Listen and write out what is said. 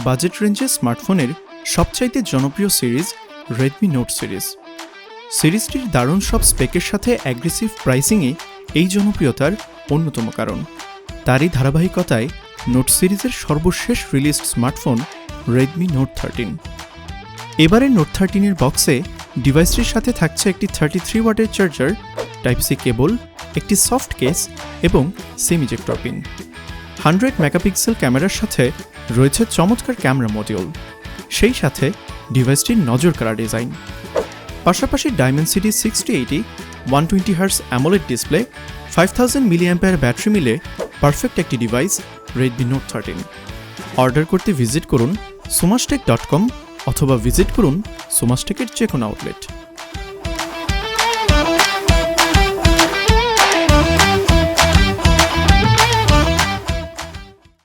Budget রেঞ্জে স্মার্টফোনের সবচাইতে জনপ্রিয় সিরিজ রেডমি নোট সিরিজটির দারুণ সব স্পেকের সাথে অ্যাগ্রেসিভ প্রাইসিংয়ে এই জনপ্রিয়তার অন্যতম কারণ। তারই ধারাবাহিকতায় নোট সিরিজের সর্বশেষ রিলিজড স্মার্টফোন রেডমি নোট 13। এবারের নোট 13-এর বক্সে ডিভাইসটির সাথে থাকছে একটি 33 ওয়াটের চার্জার, টাইপ সি কেবল, একটি সফট কেস এবং সিম ইজেক্টর পিন। 100 মেগাপিক্সেল ক্যামেরার সাথে রয়েছে চমৎকার ক্যামেরা মডিউল, সেই সাথে ডিভাইসটির নজরকাড়া ডিজাইন। পাশাপাশি Dimensity 6080 120 hertz AMOLED display, 5000 milliampere battery মিলে পারফেক্ট একটি ডিভাইস রেডমি নোট 13। অর্ডার করতে ভিজিট করুন sumashtech.com অথবা ভিজিট করুন সুমাশটেকের যে কোনো আউটলেট।